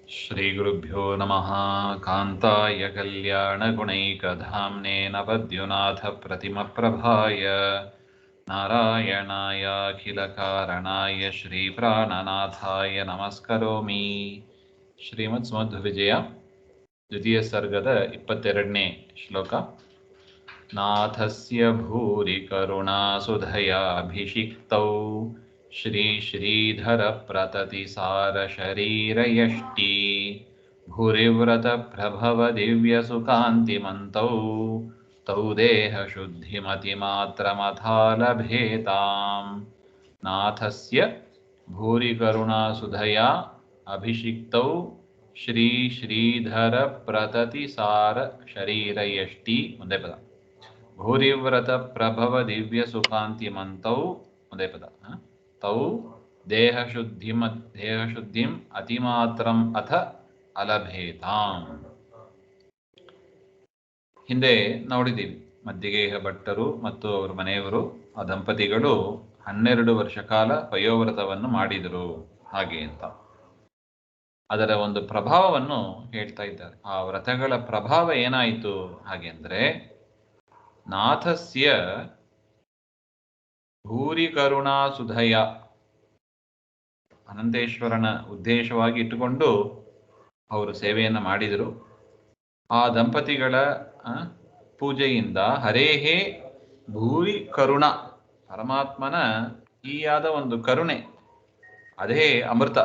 श्रीगुरुभ्यो नमः। कान्ताय कल्याणगुणैकधाम्ने नवद्युनाथप्रतिमप्रभाय नारायणायाखिलकारणाय श्रीप्राणनाथाय नमस्करोमि। ಶ್ರೀಮದ್ಸುಮಧ್ವವಿಜಯ ದ್ವಿತೀಯ ಸರ್ಗದ 22ನೇ ಶ್ಲೋಕ. ನಾಥಸ್ಯ ಭೂರಿ ಕರುಣಾಸುಧಯಾಭಿಷಿಕ್ತೌ ಶ್ರೀ ಶ್ರೀಧರ ಪ್ರತತಿ ಸಾರ ಶರೀರಯಷ್ಟಿ ಭೂರಿವ್ರತ ಪ್ರಭವ ದಿವ್ಯ ಸುಕಾಂತಿಮಂತೌ ತೌ ದೇಹ ಶುದ್ಧಿಮತಿ ಮಾತ್ರಮಥಾಲಭೇತಾಂ. ನಾಥಸ್ಯ ಭೂರಿ ಕರುಣಾಸುಧಯಾ ಅಭಿಷಿಕ್ತೌ ಶ್ರೀ ಶ್ರೀಧರ ಪ್ರತತಿ ಸಾರ ಶರೀರಯಷ್ಟಿ. ಒಂದೇ ಪದ. ಭೂರಿವ್ರತ ಪ್ರಭವ ದಿವ್ಯ ಸುಕಾಂತಿಮಂತೌ. ಒಂದೇ ಪದ. ತೌ ದೇಹ ಶುದ್ಧಿಂ ಅತಿಮಾತ್ರಂ ಅಥ ಅಲಭೇತಾಂ. ಹಿಂದೆ ನೋಡಿದ್ದೀವಿ, ಮಧ್ಯಗೇಹ ಭಟ್ಟರು ಮತ್ತು ಅವರ ಮನೆಯವರು, ಆ ದಂಪತಿಗಳು 12 ವರ್ಷ ಕಾಲ ಪಯೋವ್ರತವನ್ನು ಮಾಡಿದರು ಹಾಗೆ ಅಂತ. ಅದರ ಒಂದು ಪ್ರಭಾವವನ್ನು ಹೇಳ್ತಾ ಇದ್ದಾರೆ. ಆ ವ್ರತಗಳ ಪ್ರಭಾವ ಏನಾಯಿತು ಹಾಗೆ ಅಂದರೆ, ನಾಥಸ್ಯ ಭೂರಿ ಕರುಣಾ ಸುಧಯ, ಅನಂತೇಶ್ವರನ ಉದ್ದೇಶವಾಗಿ ಇಟ್ಟುಕೊಂಡು ಅವರು ಸೇವೆಯನ್ನು ಮಾಡಿದರು. ಆ ದಂಪತಿಗಳ ಪೂಜೆಯಿಂದ ಹರೇಹೇ ಭೂರಿ ಕರುಣ, ಪರಮಾತ್ಮನ ಈಯಾದ ಒಂದು ಕರುಣೆ, ಅದೇ ಅಮೃತ.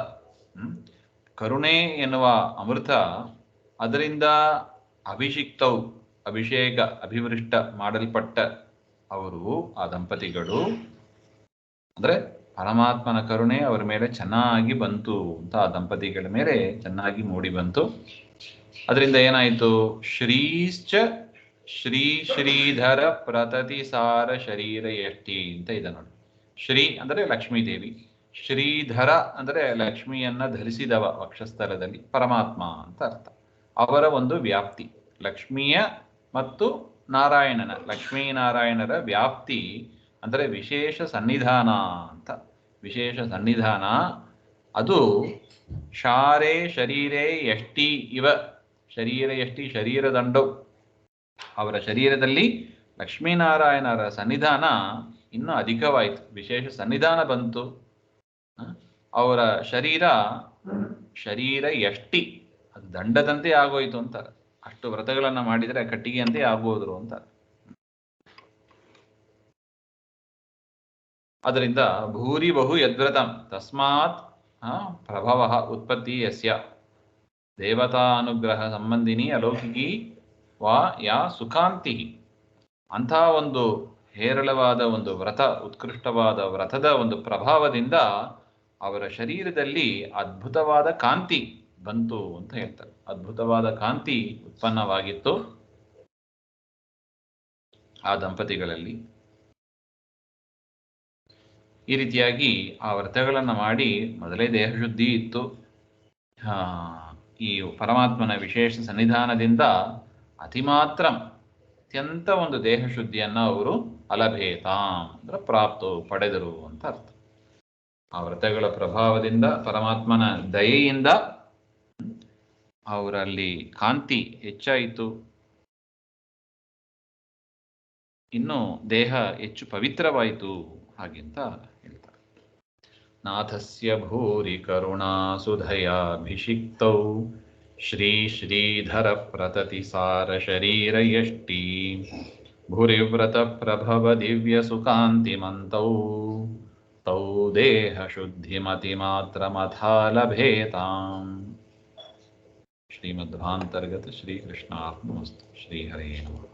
ಕರುಣೆ ಎನ್ನುವ ಅಮೃತ, ಅದರಿಂದ ಅಭಿಷಿಕ್ತವು, ಅಭಿಷೇಕ ಅಭಿವೃಷ್ಟ ಮಾಡಲ್ಪಟ್ಟ ಅವರು, ಆ ದಂಪತಿಗಳು, ಅಂದರೆ ಪರಮಾತ್ಮನ ಕರುಣೆ ಅವರ ಮೇಲೆ ಚೆನ್ನಾಗಿ ಬಂತು ಅಂತ, ಆ ದಂಪತಿಗಳ ಮೇಲೆ ಚೆನ್ನಾಗಿ ಮೂಡಿ ಬಂತು. ಅದರಿಂದ ಏನಾಯಿತು? ಶ್ರೀಶ್ಚ ಶ್ರೀ ಶ್ರೀಧರ ಪ್ರತತಿ ಸಾರ ಶರೀರ ಯಷ್ಟಿ ಅಂತ ಇದೆ ನೋಡಿ. ಶ್ರೀ ಅಂದರೆ ಲಕ್ಷ್ಮೀದೇವಿ, ಶ್ರೀಧರ ಅಂದರೆ ಲಕ್ಷ್ಮಿಯನ್ನ ಧರಿಸಿದವ ವಕ್ಷಸ್ಥಲದಲ್ಲಿ, ಪರಮಾತ್ಮ ಅಂತ ಅರ್ಥ. ಅವರ ಒಂದು ವ್ಯಾಪ್ತಿ, ಲಕ್ಷ್ಮಿಯ ಮತ್ತು ನಾರಾಯಣನ, ಲಕ್ಷ್ಮೀನಾರಾಯಣರ ವ್ಯಾಪ್ತಿ ಅಂದರೆ ವಿಶೇಷ ಸನ್ನಿಧಾನ ಅಂತ. ವಿಶೇಷ ಸನ್ನಿಧಾನ ಅದು ಶಾರೇ ಶರೀರೇ ಯಷ್ಟಿ ಇವ, ಶರೀರ ಯಷ್ಟಿ ಶರೀರದಂಡವು. ಅವರ ಶರೀರದಲ್ಲಿ ಲಕ್ಷ್ಮೀನಾರಾಯಣರ ಸನ್ನಿಧಾನ ಇನ್ನೂ ಅಧಿಕವಾಯಿತು, ವಿಶೇಷ ಸನ್ನಿಧಾನ ಬಂತು. ಅವರ ಶರೀರ ಯಷ್ಟಿ, ಅದು ದಂಡದಂತೆ ಆಗೋಯ್ತು ಅಂತಾರೆ. ಅಷ್ಟು ವ್ರತಗಳನ್ನು ಮಾಡಿದರೆ ಕಟ್ಟಿಗೆಯಂತೆ ಆಗೋದ್ರು ಅಂತಾರೆ. ಅದರಿಂದ ಭೂರಿ ಬಹು ಯದ್ವ್ರತಂ ತಸ್ಮಾತ್ ಪ್ರಭವ ಉತ್ಪತ್ತಿ ಯಸ್ಯ ದೇವತಾ ಅನುಗ್ರಹ ಸಂಬಂಧಿನಿ ಅಲೌಕಿಕಿ ವಾ ಯಾ ಸುಖಾಂತಿ. ಅಂಥ ಒಂದು ಹೇರಳವಾದ ಒಂದು ವ್ರತ, ಉತ್ಕೃಷ್ಟವಾದ ವ್ರತದ ಒಂದು ಪ್ರಭಾವದಿಂದ ಅವರ ಶರೀರದಲ್ಲಿ ಅದ್ಭುತವಾದ ಕಾಂತಿ ಬಂತು ಅಂತ ಹೇಳ್ತಾರೆ. ಅದ್ಭುತವಾದ ಕಾಂತಿ ಉತ್ಪನ್ನವಾಗಿತ್ತು ಆ ದಂಪತಿಗಳಲ್ಲಿ. ಈ ರೀತಿಯಾಗಿ ಆ ವ್ರತಗಳನ್ನು ಮಾಡಿ ಮೊದಲೇ ದೇಹಶುದ್ಧಿ ಇತ್ತು. ಈ ಪರಮಾತ್ಮನ ವಿಶೇಷ ಸನ್ನಿಧಾನದಿಂದ ಅತಿಮಾತ್ರ ಅತ್ಯಂತ ಒಂದು ದೇಹಶುದ್ಧಿಯನ್ನು ಅವರು ಅಲಭೇತಾಂ ಅಂದರೆ ಪ್ರಾಪ್ತವು, ಪಡೆದರು ಅಂತ ಅರ್ಥ. ಆ ವ್ರತಗಳ ಪ್ರಭಾವದಿಂದ, ಪರಮಾತ್ಮನ ದಯೆಯಿಂದ ಅವರಲ್ಲಿ ಕಾಂತಿ ಹೆಚ್ಚಾಯಿತು. ಇನ್ನು ದೇಹ ಹೆಚ್ಚು ಪವಿತ್ರವಾಯಿತು ಹಾಗೆಂತ ಹೇಳ್ತಾರೆ. ನಾಥಸ್ಯ ಭೂರಿ ಕರುಣಾ ಸುಧಯಾಭಿಷಿಕ್ತೌ ಶ್ರೀ ಶ್ರೀಧರ ಪ್ರತತಿ ಸಾರ ಶರೀರ ಯಷ್ಟಿ ಭೂರಿವ್ರತ ಪ್ರಭವ ದಿವ್ಯ ಸುಕಾಂತಿಮಂತೌ ತೌ ದೇಹ ಶುದ್ಧಿಮತಿ ಮಾತ್ರಮಥಾಲಭೇತಾಂ. ಶ್ರೀಮಧ್ವಾಂತರ್ಗತ ಶ್ರೀಕೃಷ್ಣಾರ್ಪಣಮಸ್ತು. ಶ್ರೀಹರೇ ನಮಃ.